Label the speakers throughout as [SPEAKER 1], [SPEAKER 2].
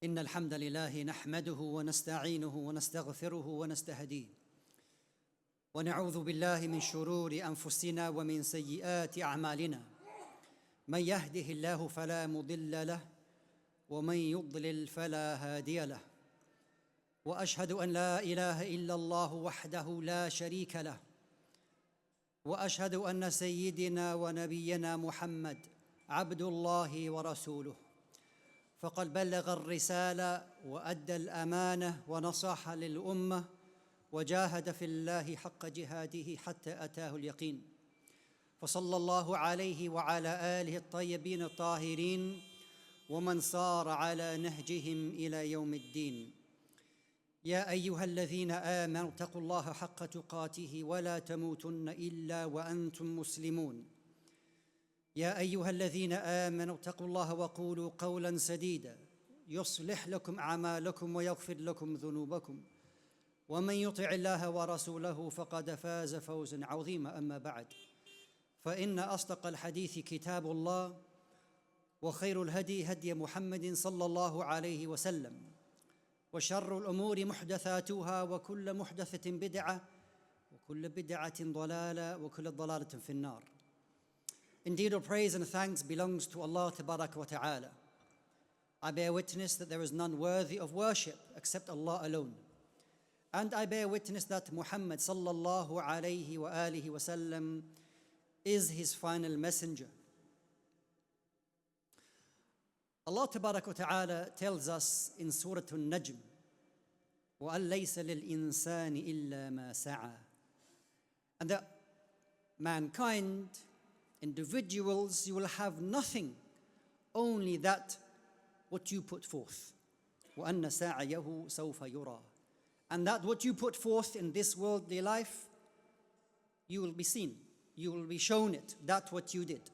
[SPEAKER 1] إن الحمد لله نحمده ونستعينه ونستغفره ونستهديه ونعوذ بالله من شرور أنفسنا ومن سيئات أعمالنا من يهده الله فلا مضل له ومن يضلل فلا هادي له وأشهد أن لا إله إلا الله وحده لا شريك له وأشهد أن سيدنا ونبينا محمد عبد الله ورسوله فقد بلغ الرسالة وأدى الأمانة ونصح للأمة وجاهد في الله حق جهاده حتى أتاه اليقين فصلى الله عليه وعلى آله الطيبين الطاهرين ومن صار على نهجهم إلى يوم الدين. يا أيها الذين آمنوا اتقوا الله حق تقاته ولا تموتن إلا وأنتم مسلمون. يا أيها الذين آمنوا اتقوا الله وقولوا قولا سديدا يصلح لكم أعمالكم ويغفر لكم ذنوبكم ومن يطع الله ورسوله فقد فاز فوزا عظيما. أما بعد فإن أصدق الحديث كتاب الله وخير الهدي هدي محمد صلى الله عليه وسلم وشر الأمور محدثاتها وكل محدثة بدعة وكل بدعة ضلالة وكل ضلالة في النار. Indeed, all praise and thanks belongs to Allah Tabarak wa Ta'ala. I bear witness that there is none worthy of worship except Allah alone. And I bear witness that Muhammad sallallahu alayhi wa alihi wa sallam is his final messenger. Allah Tabarak wa Ta'ala tells us in Surah An-Najm, وَأَن لَيْسَ لِلْإِنسَانِ إِلَّا مَا سَعَى. And that mankind, individuals, you will have nothing, only that what you put forth. وَأَنَّ سَعْيَهُ سَوْفَ يُرَى. And that what you put forth in this worldly life, you will be seen, you will be shown it, that what you did.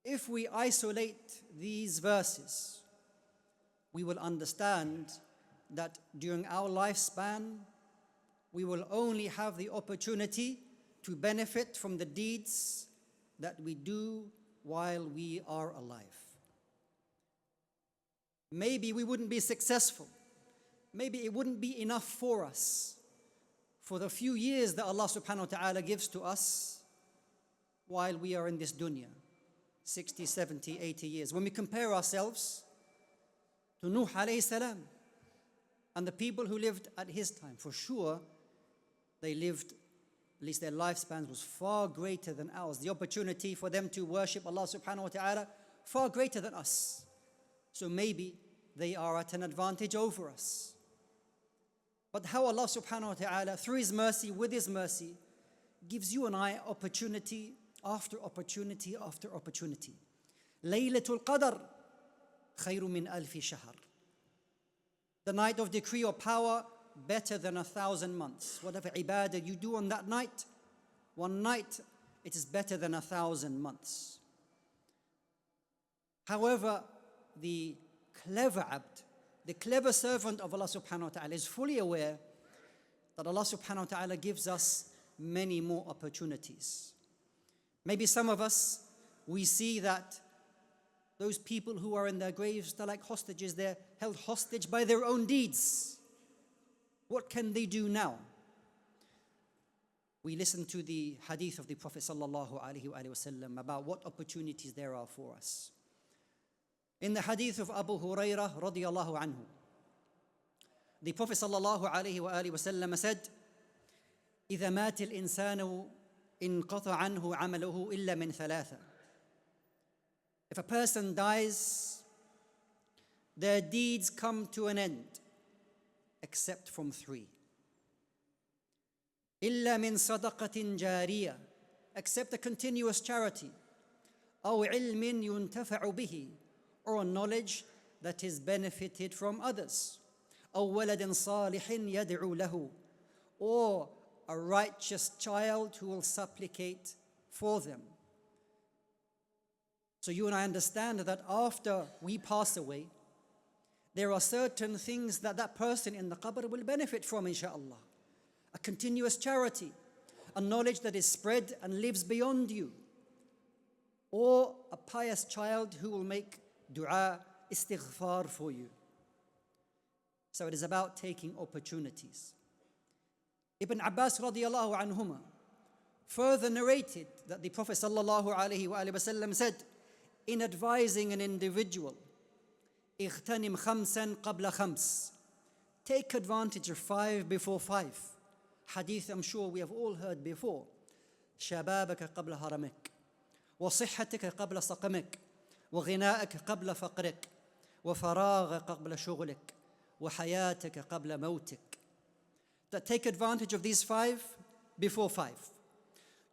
[SPEAKER 1] If we isolate these verses, we will understand that during our lifespan, we will only have the opportunity to benefit from the deeds that we do while we are alive. Maybe we wouldn't be successful. Maybe it wouldn't be enough for us for the few years that Allah subhanahu wa ta'ala gives to us while we are in this dunya. 60, 70, 80 years. When we compare ourselves to Nuh alayhi salam and the people who lived at his time, for sure they lived, at least their lifespan was far greater than ours. The opportunity for them to worship Allah subhanahu wa ta'ala far greater than us. So maybe they are at an advantage over us. But how Allah subhanahu wa ta'ala, through His mercy, with His mercy, gives you and I opportunity after opportunity after opportunity. Laylatul Qadr khayru min alfi shahr. The night of decree or power, better than 1,000 months. Whatever ibadah you do on that night, one night, it is better than 1,000 months. However, the clever abd, the clever servant of Allah subhanahu wa ta'ala is fully aware that Allah subhanahu wa ta'ala gives us many more opportunities. Maybe some of us, we see that those people who are in their graves, they're like hostages, they're held hostage by their own deeds. What can they do now? We listen to the hadith of the Prophet sallallahu alaihi wasallam about what opportunities there are for us. In the hadith of Abu Hurairah radiyallahu anhu, the Prophet sallallahu alaihi wasallam said, إِذَا مَاتِ الْإِنسَانُ انقطع عنه عمله إلا من ثلاثة. If a person dies, their deeds come to an end, except from three. إلا من صدقة جارية, except a continuous charity. أو علم ينتفع به, or a knowledge that is benefited from others. أو ولد صالح يدعو له, or a righteous child who will supplicate for them. So you and I understand that after we pass away, there are certain things that that person in the qabr will benefit from, inshaAllah. A continuous charity, a knowledge that is spread and lives beyond you, or a pious child who will make dua, istighfar for you. So it is about taking opportunities. Ibn Abbas radiallahu anhuma further narrated that the Prophet sallallahu alaihi wasallam said, in advising an individual, اغتنم خمسا قبل خمس. Take advantage of 5 before 5. Hadith I'm sure we have all heard before. شبابك قبل هرمك وصحتك قبل سقمك وغناءك قبل فقرك وفراغك قبل شغلك وحياتك قبل موتك. That take advantage of these 5 before 5.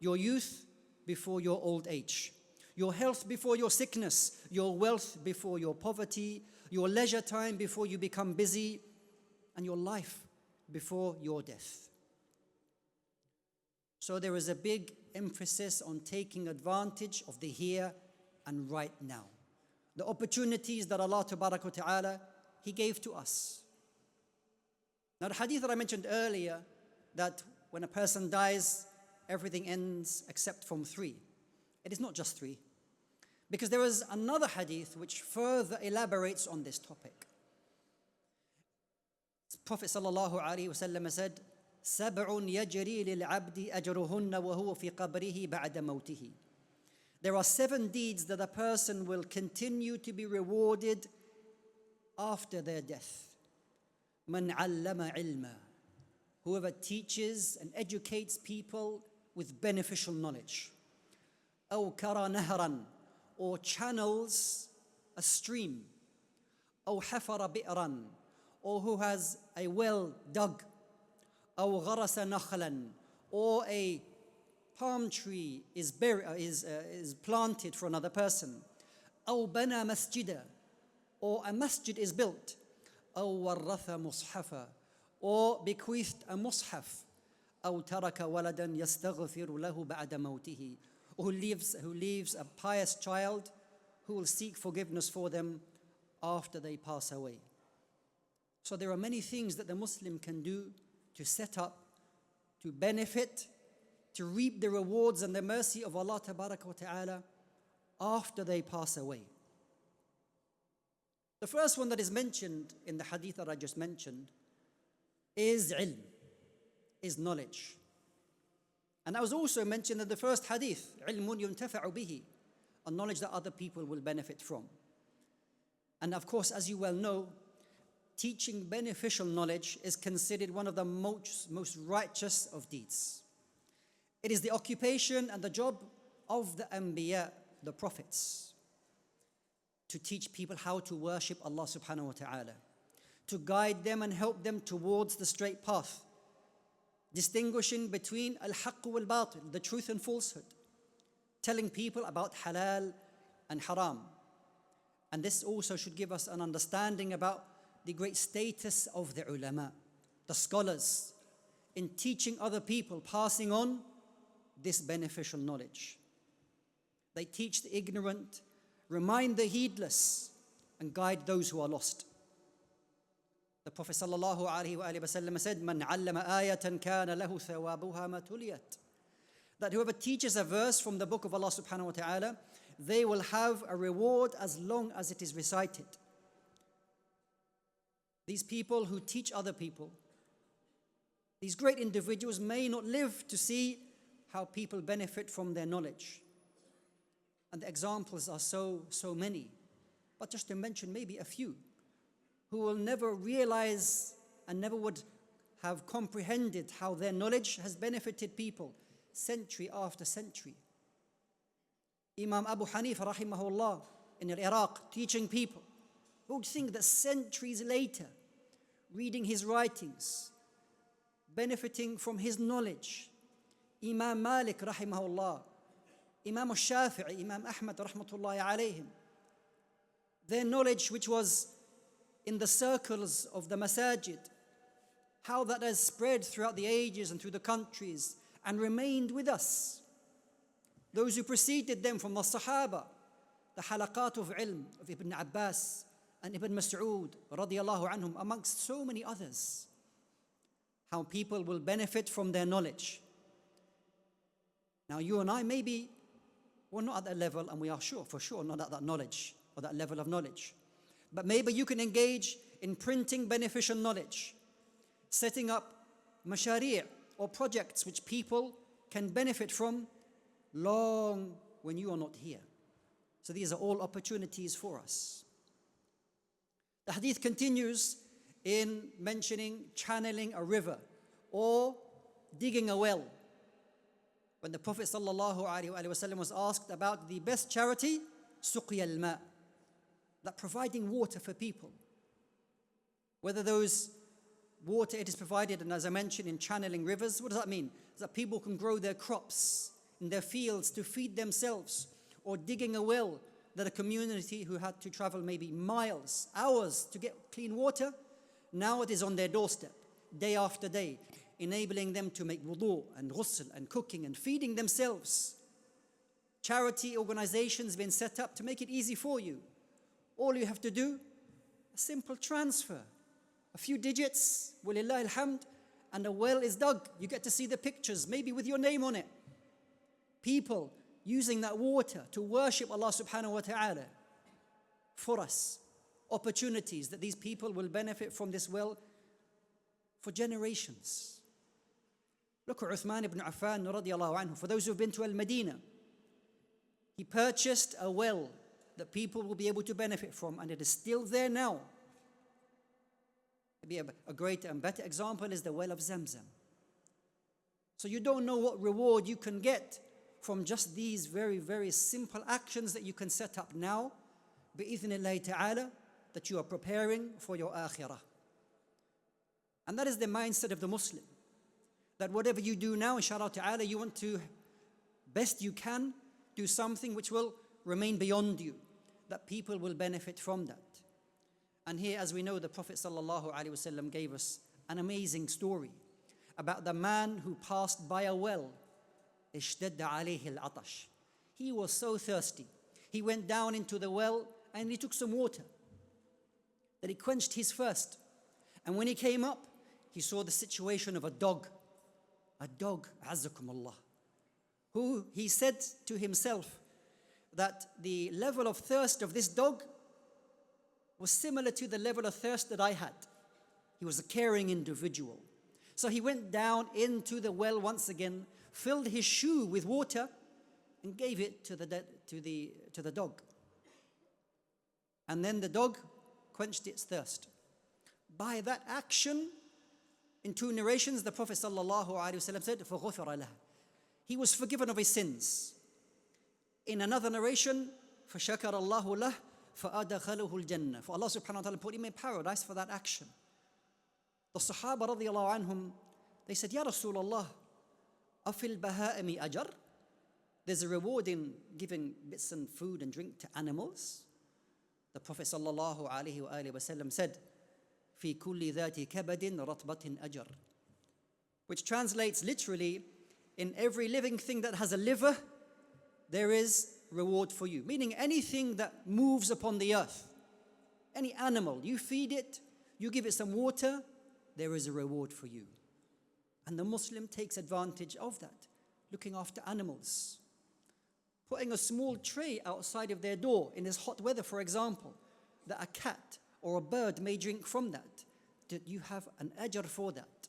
[SPEAKER 1] Your youth before your old age. Your health before your sickness. Your wealth before your poverty. Your leisure time before you become busy. And your life before your death. So there is a big emphasis on taking advantage of the here and right now. The opportunities that Allah Tabaraka wa Ta'ala, He gave to us. Now the hadith that I mentioned earlier, that when a person dies, everything ends except from 3. It is not just 3. Because there is another hadith which further elaborates on this topic. Prophet sallallahu alaihi wasallam said, سبع يجري للعبد أجرهن وهو في قبره بعد موته. There are 7 deeds that a person will continue to be rewarded after their death. من علم علما. Whoever teaches and educates people with beneficial knowledge. أو كرى نهرا. Or channels a stream. أو حفر بئرا. Or who has a well dug. أو غرس نخلا. Or a palm tree is planted for another person. أو بنى مسجدا. Or a masjid is built. أو ورث مصحفا. Or bequeathed a mushaf. أو ترك ولدا يستغفر له بعد موته. Or who leaves a pious child who will seek forgiveness for them after they pass away. So there are many things that the Muslim can do to set up, to benefit, to reap the rewards and the mercy of Allah Tabaraka wa Ta'ala after they pass away. The first one that is mentioned in the hadith that I just mentioned is ilm, is knowledge. And that was also mentioned in the first hadith, ilmun yuntafa'u bihi, a knowledge that other people will benefit from. And of course, as you well know, teaching beneficial knowledge is considered one of the most righteous of deeds. It is the occupation and the job of the Anbiya, the prophets, to teach people how to worship Allah subhanahu wa ta'ala, to guide them and help them towards the straight path, distinguishing between al-haqq wal-batil, the truth and falsehood, telling people about halal and haram. And this also should give us an understanding about the great status of the ulama, the scholars, in teaching other people, passing on this beneficial knowledge. They teach the ignorant, remind the heedless, and guide those who are lost. The Prophet sallallahu alaihi wasallam said, "Man 'allama ayatan kana lahu thawabuha ma tuliyat." That whoever teaches a verse from the book of Allah subhanahu wa ta'ala, they will have a reward as long as it is recited. These people who teach other people, these great individuals may not live to see how people benefit from their knowledge. And the examples are so many. But just to mention maybe a few, who will never realize and never would have comprehended how their knowledge has benefited people century after century. Imam Abu Hanifa rahimahullah in Iraq teaching people, who would think that centuries later, reading his writings, benefiting from his knowledge, Imam Malik rahimahullah, Imam al-Shafi'i, Imam Ahmad rahmatullahi alayhim, their knowledge which was in the circles of the Masjid, how that has spread throughout the ages and through the countries and remained with us. Those who preceded them from the Sahaba, the halaqat of ilm of Ibn Abbas and Ibn Mas'ud radiyallahu anhum, amongst so many others, how people will benefit from their knowledge. Now you and I, maybe we're not at that level, and we are for sure not at that knowledge or that level of knowledge. But maybe you can engage in printing beneficial knowledge, setting up mashari' or projects which people can benefit from long when you are not here. So these are all opportunities for us. The hadith continues in mentioning channeling a river or digging a well. When the Prophet ﷺ was asked about the best charity, suqya al-ma', that providing water for people. Whether those water it is provided, and as I mentioned, in channeling rivers, what does that mean? That people can grow their crops in their fields to feed themselves, or digging a well that a community who had to travel maybe miles, hours to get clean water, now it is on their doorstep, day after day, enabling them to make wudu and ghusl and cooking and feeding themselves. Charity organizations been set up to make it easy for you. All you have to do, a simple transfer, a few digits, walillah alhamd, and a well is dug. You get to see the pictures, maybe with your name on it. People using that water to worship Allah subhanahu wa ta'ala. For us, opportunities that these people will benefit from this well for generations. Look at Uthman ibn Affan radiallahu anhu. For those who have been to Al-Madinah, he purchased a well that people will be able to benefit from, and it is still there now. Maybe a greater and better example is the well of Zamzam. So you don't know what reward you can get from just these very, very simple actions that you can set up now, bi'ithnillahi ta'ala, that you are preparing for your akhirah. And that is the mindset of the Muslim, that whatever you do now, inshallah ta'ala, you want to, best you can, do something which will remain beyond you, that people will benefit from that. And here, as we know, the Prophet ﷺ gave us an amazing story about the man who passed by a well. اشتد عليه العطش. He was so thirsty. He went down into the well and he took some water, that he quenched his thirst. And when he came up, he saw the situation of a dog, azzakumullah, who he said to himself that the level of thirst of this dog was similar to the level of thirst that I had. He was a caring individual. So he went down into the well once again, filled his shoe with water, and gave it to the dog. And then the dog quenched its thirst. By that action, in two narrations, the Prophet ﷺ said, فَغُفِرَ لَهُ. He was forgiven of his sins. In another narration, فَشَكَرَ اللَّهُ لَهُ فَأَدْخَلَهُ الْجَنَّةِ. For Allah subhanahu wa ta'ala put him in paradise for that action. The Sahaba radiallahu anhum, they said, Ya Rasulullah, أَفِي الْبَهَائِمِ أَجَرٍ. There's a reward in giving bits and food and drink to animals. The Prophet sallallahu alaihi wasallam said, في كل ذات كبد رطبة أجر. Which translates literally, in every living thing that has a liver, there is reward for you. Meaning anything that moves upon the earth, any animal, you feed it, you give it some water, there is a reward for you. And the Muslim takes advantage of that, looking after animals. Putting a small tray outside of their door in this hot weather, for example, that a cat or a bird may drink from that you have an ajr for that.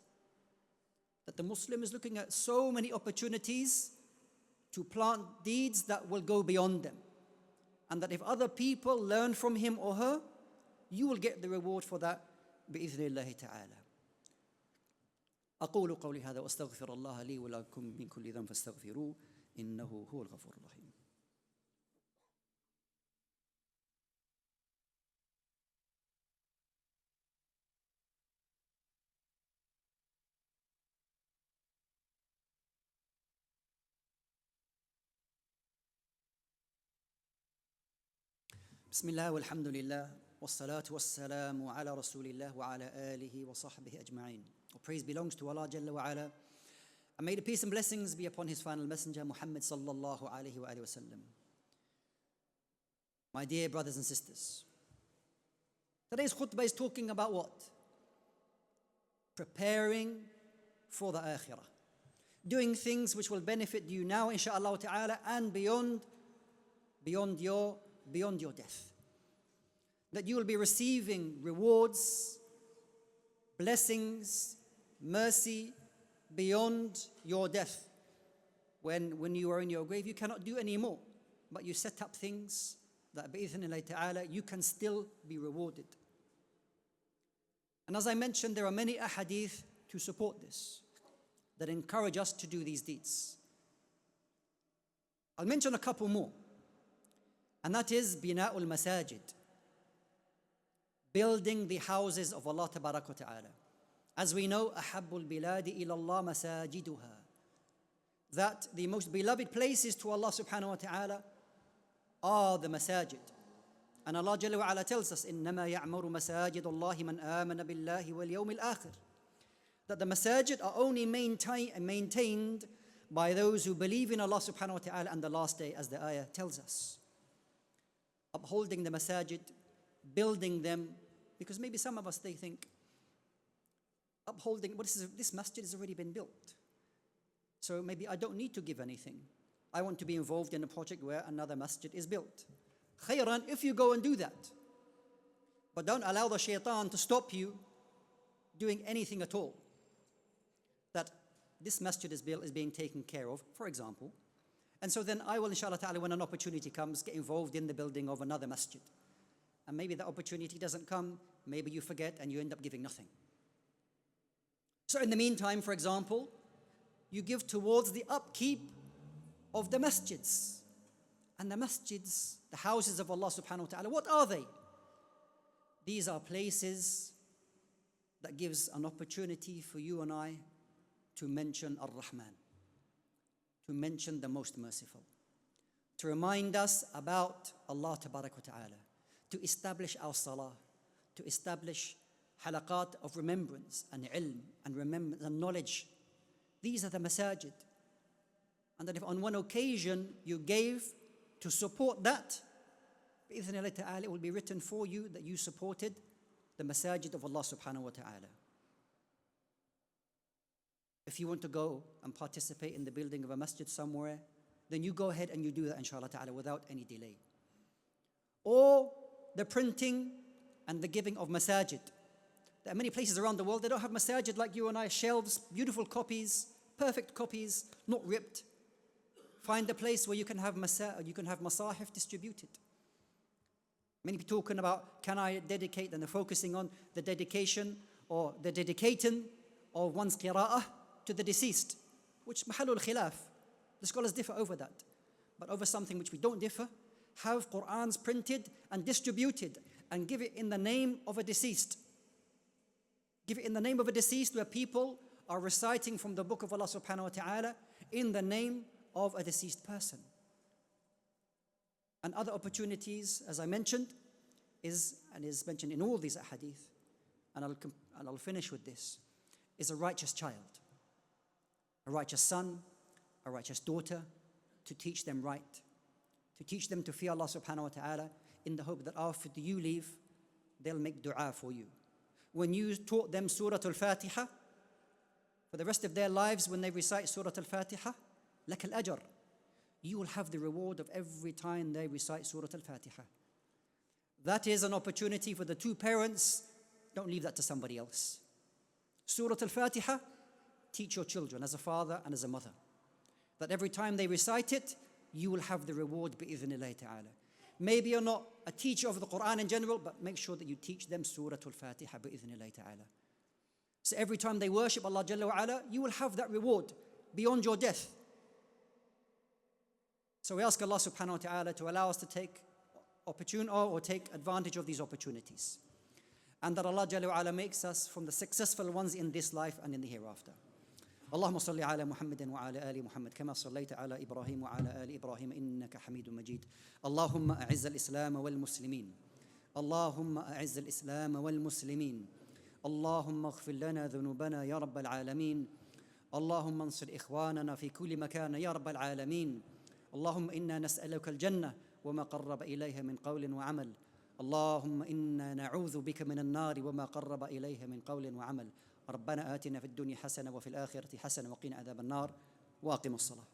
[SPEAKER 1] That the Muslim is looking at so many opportunities to plant deeds that will go beyond them. And that if other people learn from him or her, you will get the reward for that, بإذن الله تعالى. أقول قولي هذا وأستغفر الله لي ولكم من كل ذنب فاستغفروه إنه هو الغفور الرحيم. بسم الله والحمد لله والصلاة والسلام على رسول الله وعلى آله وصحبه أجمعين. All praise belongs to Allah Jalla wa Ala. And may the peace and blessings be upon his final messenger Muhammad sallallahu alayhi wa sallam. My dear brothers and sisters, today's khutbah is talking about what? Preparing for the akhirah. Doing things which will benefit you now, inshaAllah ta'ala, and beyond your death. that you will be receiving rewards, blessings, mercy beyond your death. When you are in your grave, you cannot do any more, but you set up things that bi'idhnillahi ta'ala you can still be rewarded. And as I mentioned, there are many ahadith to support this, that encourage us to do these deeds. I'll mention a couple more, and that is bina'ul masajid, building the houses of Allah tabarak wa ta'ala. As we know, ahabbul biladi ila Allah masajiduha, that the most beloved places to Allah subhanahu wa ta'ala are the masajid. And Allah Jalla wa Ala tells us, إِنَّمَا يَعْمُرُ مَسَاجِدُ اللَّهِ مَنْ آمَنَ بِاللَّهِ وَالْيَوْمِ الْآخِرِ, that the masajid are only maintained by those who believe in Allah subhanahu wa ta'ala and the last day, as the ayah tells us. Upholding the masajid, building them, because maybe some of us, they think, upholding, this masjid has already been built, so maybe I don't need to give anything. I want to be involved in a project where another masjid is built. Khayran, if you go and do that, but don't allow the shaitan to stop you doing anything at all. That this masjid is being taken care of, for example, and so then I will, inshallah ta'ala, when an opportunity comes, get involved in the building of another masjid. And maybe the opportunity doesn't come, maybe you forget and you end up giving nothing. So in the meantime, for example, you give towards the upkeep of the masjids. And the masjids, the houses of Allah subhanahu wa ta'ala, what are they? These are places that gives an opportunity for you and I to mention Ar-Rahman, to mention the most merciful, to remind us about Allah tabarak wa ta'ala, to establish our salah, to establish halaqat of remembrance and ilm and knowledge. These are the masajid. And that if on one occasion you gave to support that, bi'idhnillahi ta'ala, it will be written for you that you supported the masajid of Allah subhanahu wa ta'ala. If you want to go and participate in the building of a masjid somewhere, then you go ahead and you do that, inshallah ta'ala, without any delay. Or the printing and the giving of masajid. There are many places around the world, they don't have masajid like you and I, shelves, beautiful copies, perfect copies, not ripped. Find a place where you can have masahif distributed. Many people talking about, can I dedicate, and they're focusing on the dedication or the dedicating of one's qira'ah to the deceased, which mahalul khilaf. The scholars differ over that. But over something which we don't differ, have Qur'ans printed and distributed and give it in the name of a deceased. Give it in the name of a deceased where people are reciting from the book of Allah subhanahu wa ta'ala in the name of a deceased person. And other opportunities, as I mentioned, is mentioned in all these ahadith, and I'll finish with this, is a righteous child, a righteous son, a righteous daughter, to teach them right, to teach them to fear Allah subhanahu wa ta'ala, in the hope that after you leave, they'll make dua for you. When you taught them Surah Al-Fatiha, for the rest of their lives, when they recite Surah Al-Fatiha, لك الأجر, you will have the reward of every time they recite Surah Al-Fatiha. That is an opportunity for the two parents. Don't leave that to somebody else. Surah Al-Fatiha, teach your children as a father and as a mother, that every time they recite it, you will have the reward bi'idhnillahi ta'ala. Maybe you're not a teacher of the Quran in general, but make sure that you teach them Surah Al-Fatiha bi'idhnillahi ta'ala. So every time they worship Allah Jalla wa Ala, you will have that reward beyond your death. So we ask Allah subhanahu wa ta'ala to allow us to take advantage of these opportunities. And that Allah Jalla wa Ala makes us from the successful ones in this life and in the hereafter. اللهم صل على محمد وعلى آل محمد كما صليت على إبراهيم وعلى آل إبراهيم إنك حميد مجيد. اللهم أعز الإسلام والمسلمين. اللهم أعز الإسلام والمسلمين. اللهم اغفر لنا ذنوبنا يا رب العالمين. اللهم انصر إخواننا في كل مكان يا رب العالمين. اللهم إنا نسألك الجنة وما قرب إليها من قول وعمل. اللهم إنا نعوذ بك من النار وما قرب إليها من قول وعمل. ربنا آتنا في الدنيا حسنة وفي الآخرة حسنة وقنا عذاب النار وأقم الصلاة.